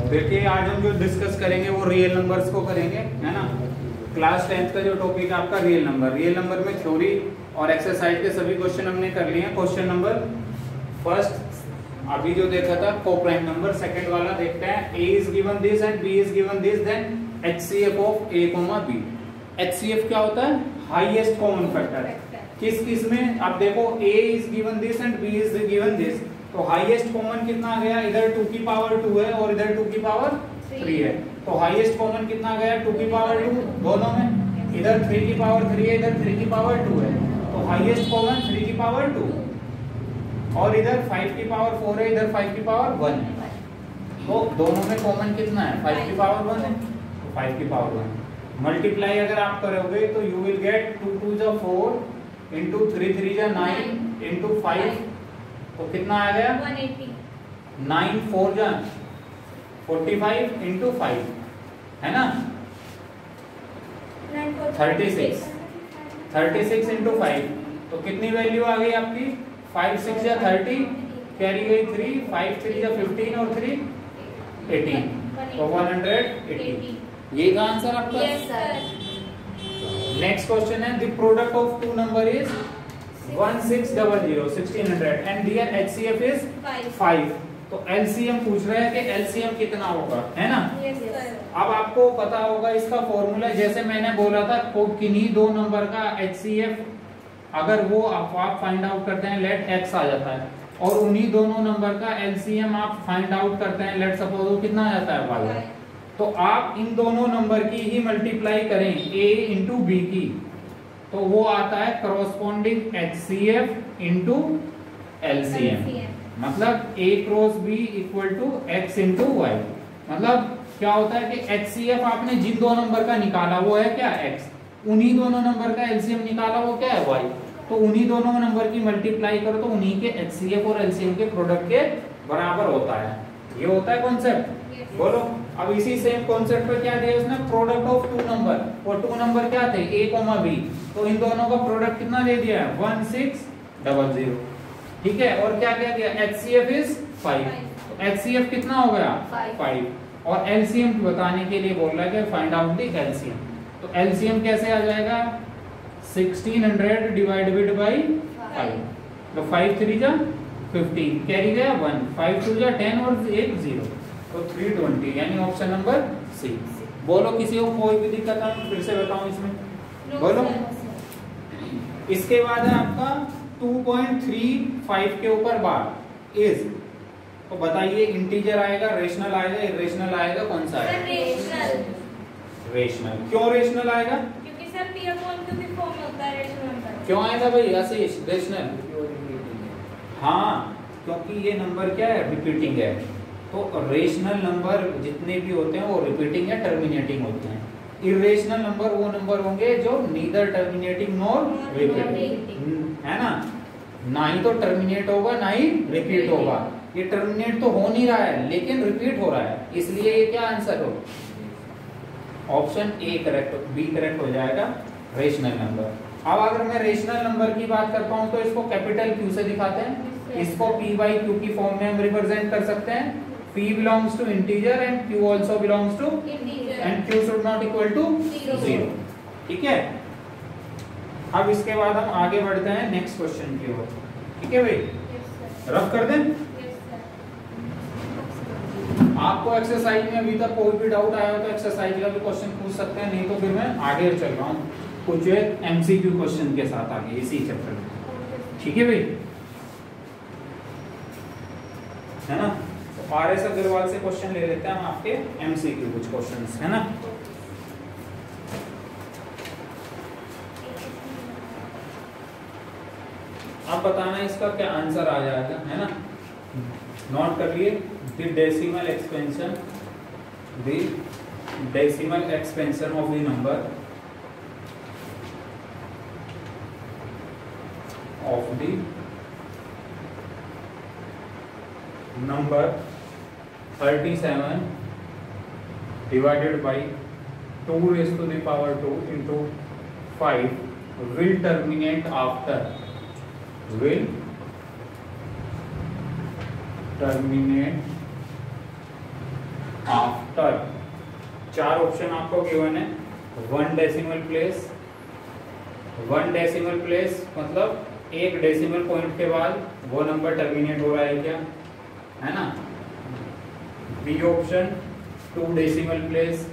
देखिए आज हम जो डिस्कस करेंगे वो रियल नंबर्स को करेंगे, है ना। क्लास 10th का जो टॉपिक है आपका रियल नंबर में थ्योरी और एक्सरसाइज के सभी क्वेश्चन हमने कर लिए हैं। क्वेश्चन नंबर फर्स्ट अभी जो देखा था को प्राइम नंबर, सेकंड वाला देखते हैं। a is given this and b is given this, then HCF of a, b। HCF क्या होता है? Highest common factor. किस किस में? आप देखो a is given this and b is given this, तो हाईएस्ट कॉमन कितना गया? इधर 2 की पावर 2 है और इधर 2 की पावर 3 है, तो हाईएस्ट कॉमन कितना गया? 2 की पावर 2 दोनों में। इधर 3 की पावर 3 है, इधर 3 की पावर 2 है, तो हाईएस्ट कॉमन 3 की पावर 2, और इधर 5 की पावर 4 है, इधर 5 की पावर 1 है, तो दोनों में कॉमन कितना है? 5 की पावर 1 है, तो 5 की पावर 1 मल्टीप्लाई अगर आप करोगे तो यू विल गेट 2 2 जा 4 इंटू 3 3 जा 9 इंटू 5, तो कितना आ गया? 180। 9 4 जा 45 इंटू 5, है ना, 36 इंटू 5, तो कितनी वैल्यू आ गई आपकी? 5 6 जा 30, कैरी गई 3, 5 3 जा 15 और 3 18, तो 180। ये का आंसर आपका? Yes sir. नेक्स्ट क्वेश्चन है the product of two number is 1600 1600 and their HCF is 5, तो LCM पूछ रहा है कि LCM कितना होगा, है ना। Yes sir. अब आपको पता होगा इसका फॉर्मूला, जैसे मैंने बोला था किन्हीं दो नंबर का HCF अगर वो आप फाइंड आउट करते हैं लेट x आ जाता है, और उन्हीं दोनों नंबर का LCM आप फाइंड आउट करते हैं लेट सपोज वो कितना आ जाता है y, तो आप इन दोनों नंबर की ही मल्टीप्लाई करें a इंटू बी की, तो वो आता है करॉस्पॉन्डिंग HCF इंटू LCM, मतलब a cross b equal to x into y। मतलब क्या होता है कि HCF आपने जिन दो नंबर का निकाला वो है क्या? x, उन्हीं दोनों नंबर का LCM निकाला वो क्या है? y, तो उन्हीं दोनों नंबर की मल्टीप्लाई करो तो उन्हीं के HCF और LCM के प्रोडक्ट के बराबर होता है। ये होता है कॉन्सेप्ट। बोलो अब इसी सेम कॉन्सेप्ट पे क्या दिया उसने? प्रोडक्ट ऑफ टू नंबर, और टू नंबर क्या थे? a, b, तो इन दोनों का प्रोडक्ट कितना दे दिया है? 1600, ठीक है। और क्या क्या दिया? HCF इज 5, तो HCF कितना हो गया? 5, और LCM बताने के लिए बोल रहा है कि फाइंड आउट द LCM, तो LCM कैसे आ जाएगा? 1600 डिवाइडेड बाई 5, तो 5 3 जा 15, कैरी गया 1, 5 2 जा 10 और 1 0, तो 320, यानी ऑप्शन नंबर सी। बोलो किसी को कोई भी दिक्कत है फिर से बताऊं इसमें? बोलो। इसके बाद है आपका 2.35 के ऊपर बार इज, तो बताइए इंटीजर आएगा, रेशनल आएगा, इरेशनल आएगा, कौन सा आएगा? रेशनल। रेशनल। क्यों रेशनल आएगा? क्योंकि सर p अपॉन q की फॉर्म होता है रेशनल नंबर। क्यों आएगा भाई आशीष रेशनल? हाँ, क्योंकि ये नंबर क्या है? रिपीटिंग है, तो रेशनल नंबर जितने भी होते हैं वो रिपीटिंग या टर्मिनेटिंग होते हैं। इरेशनल नंबर वो नंबर होंगे जो नीदर टर्मिनेटिंग नॉर रिपीटिंग, है ना ही तो टर्मिनेट होगा ना ही रिपीट होगा। ये टर्मिनेट तो हो नहीं रहा है लेकिन रिपीट हो रहा है, इसलिए ये क्या आंसर हो? Option A correct, B correct हो जाएगा, रेशनल नंबर। अब अगर मैं रेशनल नंबर की बात करता हूं तो इसको कैपिटल Q से दिखाते हैं, इसको P by Q की फॉर्म में हम रिप्रेजेंट कर सकते हैं। P belongs to integer and Q also belongs to integer and Q should not equal to 0, ठीक है। अब इसके बाद हम आगे बढ़ते हैं नेक्स्ट क्वेश्चन की ओर, ठीक है भाई? रफ कर दें। आपको एक्सरसाइज में अभी तक कोई भी डाउट आया हो तो एक्सरसाइज का भी क्वेश्चन पूछ सकते हैं, नहीं तो फिर मैं आगे चल रहा हूँ कुछ MCQ क्वेश्चन के साथ आगे इसी चैप्टर में, ठीक है भाई, है ना। तो RS अग्रवाल से क्वेश्चन ले लेते हैं हम आपके MCQ कुछ क्वेश्चंस, है ना। आप बताना इसका क्या आंसर आ जाएगा, है ना। नोट कर लिए the decimal expansion of the number of the number 37 divided by 2 raised to the power 2 into 5 will terminate after after, 4 option आपको गिवन है। 1 डेसिमल प्लेस, 1 डेसिमल प्लेस मतलब 1 डेसिमल पॉइंट के बाद वो नंबर टर्मिनेट हो रहा है क्या, है ना। B option 2 decimal place,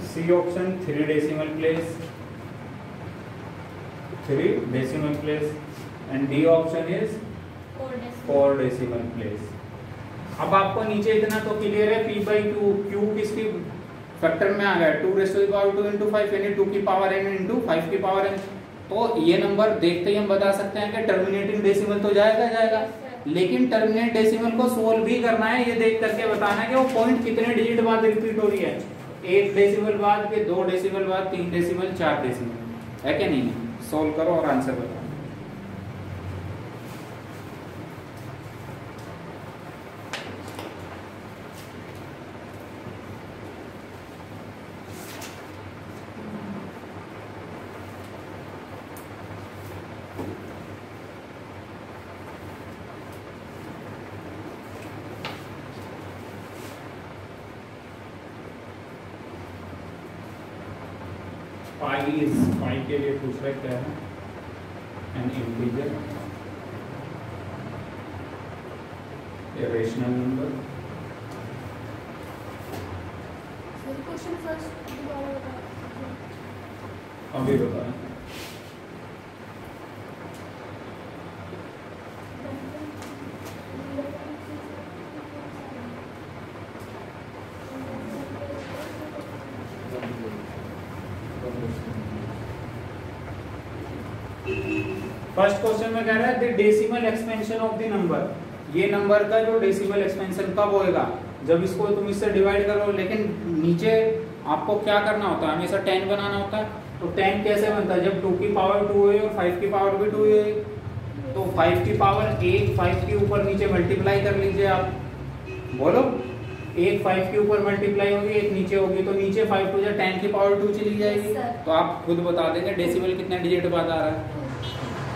C option 3 decimal place, 3 decimal place and D option is 4 decimal place. अब आपको नीचे इतना तो क्लियर है, p बाई क्यू, क्यू किसकी फैक्टर में आ गया, 2 raise to the power 2 into 5 यानी 2 की पावर n इंटू 5 की पावर n। तो ये नंबर देखते ही हम बता सकते हैं कि टर्मिनेटिंग डेसिमल तो जाएगा, लेकिन टर्मिनेट डेसिमल को सोल्व भी करना है, ये देख करके बताना है कि वो पॉइंट कितने डिजिट बाद रिपीट हो रही है, 1 डेसिमल बाद, फिर 2 डेसिमल बाद, 3 डेसिमल, 4 डेसिमल, है कि नहीं। सोल्व करो और आंसर बताओ। पाई के लिए पूछ रहे क्या है, एन इंटीजर, ए रेशनल नंबर। अभी बताएं। फर्स्ट क्वेश्चन में कह रहा है the decimal expansion of the number. ये नंबर का जो डेसिमल एक्सपेंशन कब होएगा, जब इसको तुम इससे डिवाइड करो। लेकिन नीचे आपको क्या करना होता है, हमेशा 10 बनाना होता है। तो 10 कैसे बनता है, जब 2 की पावर 2 है और 5 की पावर भी 2 है, तो 5 की पावर 1 5 के ऊपर नीचे मल्टीप्लाई कर लीजिए आप, बोलो। 1 5 के ऊपर मल्टीप्लाई होगी, 1 नीचे होगी, तो नीचे 5 टू 10 की पावर 2 चली जाएगी। तो आप खुद बता देंगे डेसिमल कितने डिजिट बाद आ रहा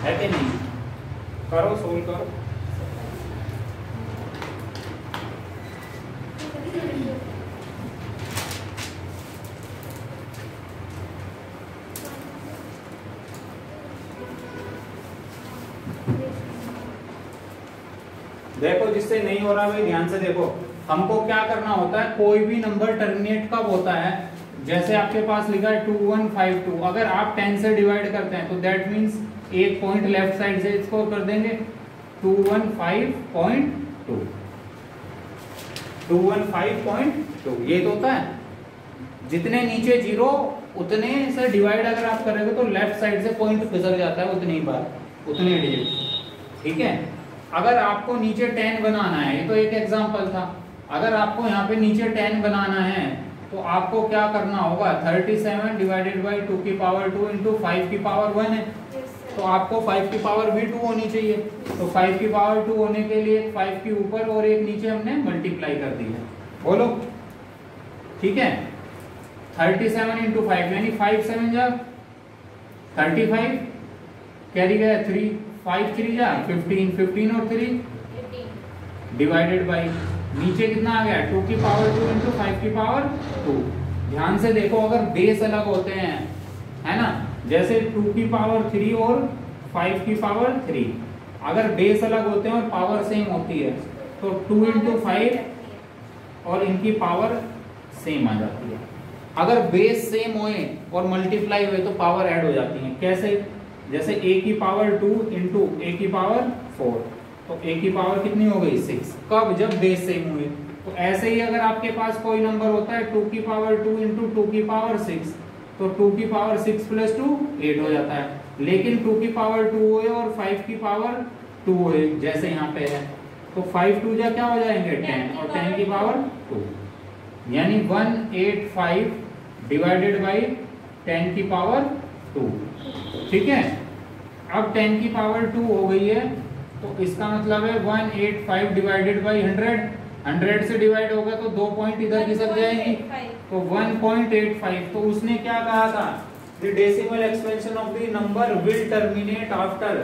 है कि नहीं। करो, सोल्व करो। देखो, जिससे नहीं हो रहा भाई ध्यान से देखो। हमको क्या करना होता है, कोई भी नंबर टर्मिनेट कब होता है, जैसे आपके पास लिखा है 2152, अगर आप 10 से डिवाइड करते हैं तो दैट मींस एक पॉइंट लेफ्ट साइड से इसको कर देंगे 215.2, 215.2 ये तो होता है। जितने नीचे जीरो उतने से डिवाइड अगर आप करेंगे तो लेफ्ट साइड से पॉइंट फिसल जाता है उतनी बार, उतने डिजिट। ठीक है, अगर आपको नीचे 10 बनाना है, ये तो एक एग्जांपल था। अगर आपको यहाँ पे नीचे 10 बनाना है तो आपको क्या करना होगा, 37 डिवाइडेड बाई 2 की पावर 2 इंटू 5 की पावर 1 है, तो आपको 5 की पावर भी 2 होनी चाहिए। तो 5 की पावर 2 होने के लिए 5 के ऊपर और एक नीचे हमने मल्टीप्लाई कर दी है, बोलो। ठीक है, 37 इंटू 5 यानी 5 7 जा 35, कैरी गया 3, 5 3 जा 15, 15 और 3 डिवाइडेड बाई नीचे कितना आ गया 2 की पावर 2 इंटू 5 की पावर 2। ध्यान से देखो, अगर बेस अलग होते हैं, है ना, जैसे 2 की पावर 3 और 5 की पावर 3, अगर बेस अलग होते हैं और पावर सेम होती है तो 2 इंटू 5 और इनकी पावर सेम आ जाती है। अगर बेस सेम होए और मल्टीप्लाई हुए तो पावर ऐड हो जाती है। कैसे, जैसे a की पावर 2 इंटू a की पावर 4, तो a की पावर कितनी हो गई 6, कब, जब बेस सेम हुए। तो ऐसे ही अगर आपके पास कोई नंबर होता है 2 की पावर 2 इंटू 2 की पावर 6, तो 2 की पावर 6 प्लस 2 8 हो जाता है। लेकिन 2 की पावर 2 है और 5 की पावर 2 है, जैसे यहाँ पे है, तो 5 2 जा क्या हो जाएंगे 10 और 10 की पावर 2, यानी 185 डिवाइडेड बाई 10 की पावर 2। ठीक है, अब 10 की पावर 2 हो गई है, तो इसका मतलब है 185 डिवाइडेड बाई 100, 100 से डिवाइड होगा तो 2 पॉइंट इधर खिसक जाएंगी, तो 1.85। तो उसने क्या कहा था, the decimal expansion of the number will terminate after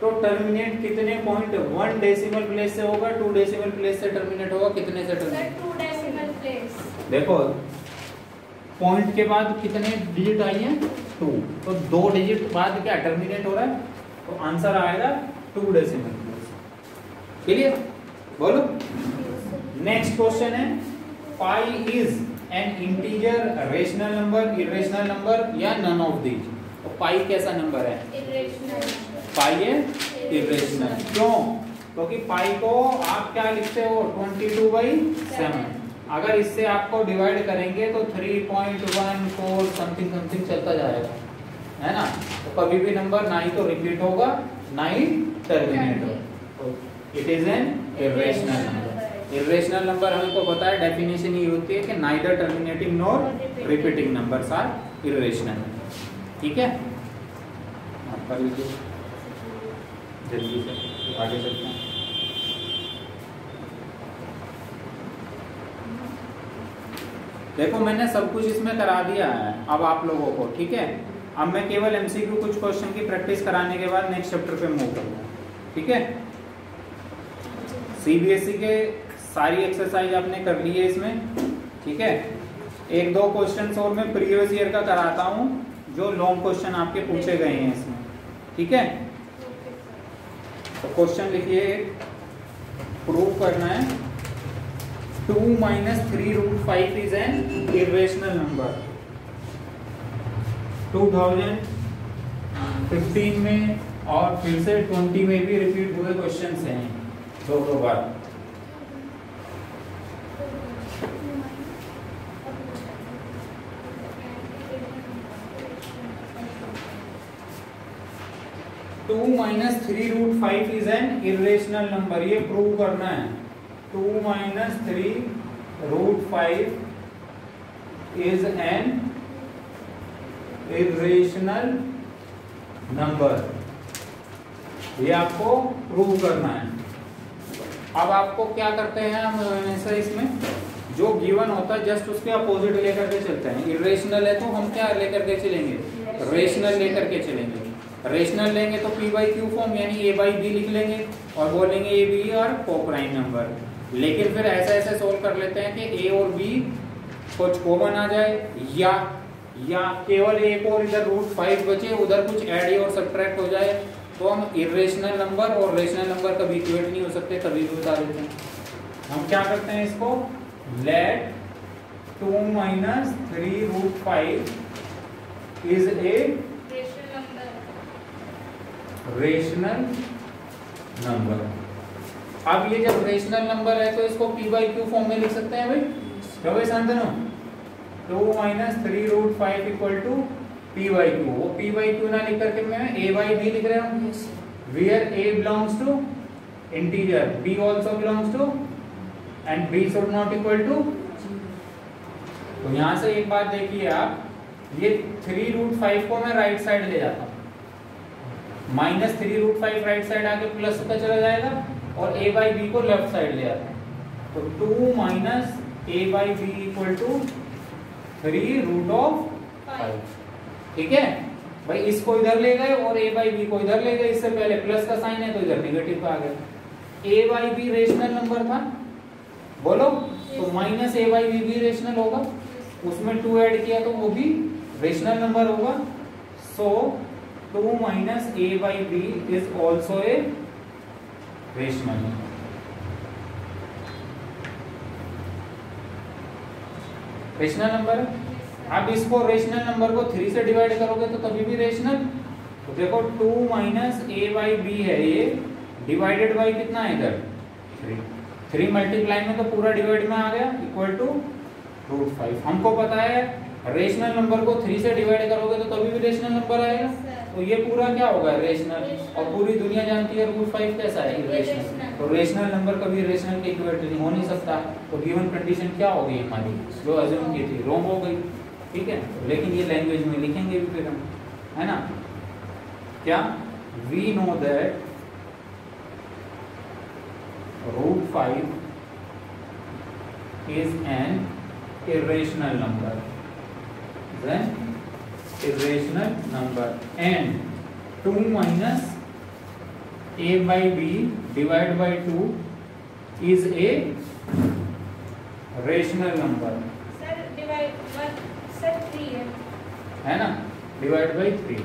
तो टर्मिनेट कितने पॉइंट 1 डेसिमल प्लेस से होगा, 2 डेसिमल प्लेस से टर्मिनेट होगा, कितने से टर्मिनेट? 2 decimal place. देखो पॉइंट के बाद कितने डिजिट आई हैं? 2, तो 2 डिजिट बाद क्या टर्मिनेट हो रहा है, तो आंसर आएगा 2 डेसिमल प्लेस। क्लियर? बोलो। नेक्स्ट क्वेश्चन है pi is an integer, rational number, irrational number या नन ऑफ दीज। तो पाई कैसा नंबर है? इरेशनल। पाई है इरेशनल। क्यों? क्योंकि पाई को आप क्या लिखते हो 22/7। अगर इससे आपको डिवाइड करेंगे तो 3.14 समथिंग समथिंग चलता जाएगा, है ना। तो कभी भी नंबर ना ही तो रिपीट होगा ना ही टर्मिनेट होगा, तो it is an irrational number. Irrational number हमको पता है डेफिनेशन ये होती है कि neither terminating nor repeating numbers are irrational. ठीक है, आप कर लीजिए जल्दी से, आगे चलते हैं। देखो मैंने सब कुछ इसमें करा दिया है अब आप लोगों को, ठीक है। अब मैं केवल एमसीक्यू कुछ क्वेश्चन की प्रैक्टिस कराने के बाद नेक्स्ट चैप्टर पे मूव करूंगा, ठीक है। सीबीएसई के सारी एक्सरसाइज आपने कर ली है इसमें, ठीक है। 1-2 क्वेश्चन और मैं प्रीवियस ईयर का कराता हूं जो लॉन्ग क्वेश्चन आपके पूछे गए हैं इसमें, ठीक है। तो क्वेश्चन लिखिए, प्रूव करना है 2 - 3√5 इज एन इरेशनल नंबर। 2015 में और फिर से 20 में भी रिपीट हुए क्वेश्चंस हैं 2 बार। Two minus 3√5 is an irrational number, ये प्रूव करना है। 2 - 3√5 is an irrational number, ये आपको प्रूव करना है। अब आपको क्या करते हैं हम हमेशा इसमें जो गिवन होता है जस्ट उसके अपोजिट लेकर के चलते हैं। इरेशनल है तो हम क्या लेकर के चलेंगे, रेशनल लेकर के चलेंगे। रेशनल लेंगे तो p/q फॉर्म यानी a/b लिख लेंगे और बोलेंगे a b और कोप्राइम नंबर। लेकिन फिर ऐसे सोल्व कर लेते हैं कि a और b कुछ कॉमन आ जाए या केवल एक और इधर √5 बचे, उधर कुछ ऐड और सब्ट्रैक्ट हो जाए, तो हम इरेशनल नंबर और रेशनल नंबर कभी इक्वेट नहीं हो सकते, कभी भी बता देते हैं। हम क्या करते हैं इसको, let 2 - 3√5 is a rational number. अब ये जब रेशनल नंबर है तो इसको p/q फॉर्म में लिख सकते हैं भाई, क्या भाई शांतनु? 2 - 3√5 = p/q। वो p/q ना लिख करके मैं a/b लिख रहा हूँ, where a belongs to integer, b also belongs to and b should not equal to। तो यहां से एक बात देखिए आप, ये 3√5 को मैं राइट साइड ले जाता हूँ, -3√5 राइट साइड आके प्लस का चला जाएगा और a/b को लेफ्ट साइड ले आता है। तो 2 - a/b = 3√5। ठीक है भाई, इसको इधर ले गए और a/b को इधर ले गए, इससे पहले प्लस का साइन है तो इधर नेगेटिव आ गया। a/b रेशनल नंबर था, बोलो, तो -a/b भी रेशनल होगा, उसमें 2 ऐड किया तो वो भी रेशनल नंबर होगा। सो 2 - a/b is also a rational number। Rational number है। अब इसको रेशनल नंबर को 3 से डिवाइड करोगे तो तभी भी रेशनल। तो देखो 2 - a/b है ये, डिवाइडेड बाई कितना है इधर 3 मल्टीप्लाई में तो पूरा डिवाइड में आ गया, इक्वल टू √5। हमको पता है रेशनल नंबर को 3 से डिवाइड करोगे तो तभी भी रेशनल नंबर आएगा, तो ये पूरा क्या होगा, रेशनल। और पूरी दुनिया जानती है √5 कैसा है, इरेशनल। तो रेशनल नंबर कभी रेशनल के इक्विवेलेंट हो नहीं सकता। तो गिवन कंडीशन क्या हो गई हमारी, जो अज्यूम की थी, रॉन्ग हो गई। ठीक है, लेकिन ये लैंग्वेज में लिखेंगे भी फिर हम, है ना। क्या, we know that √5 is an irrational number, then irrational number, and 2 - a by b divided by 2 is a rational number. Sir divide 1 sir 3 है ना, divide by 3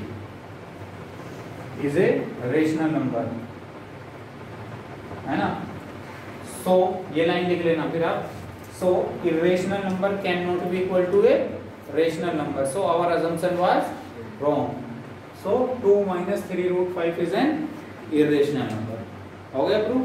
is a rational number, है ना. सो ये लाइन लिख लेना फिर आप. So irrational number cannot be equal to a rational number. So our assumption was wrong. So 2 minus 3 root 5 is an irrational number. हो गया proof.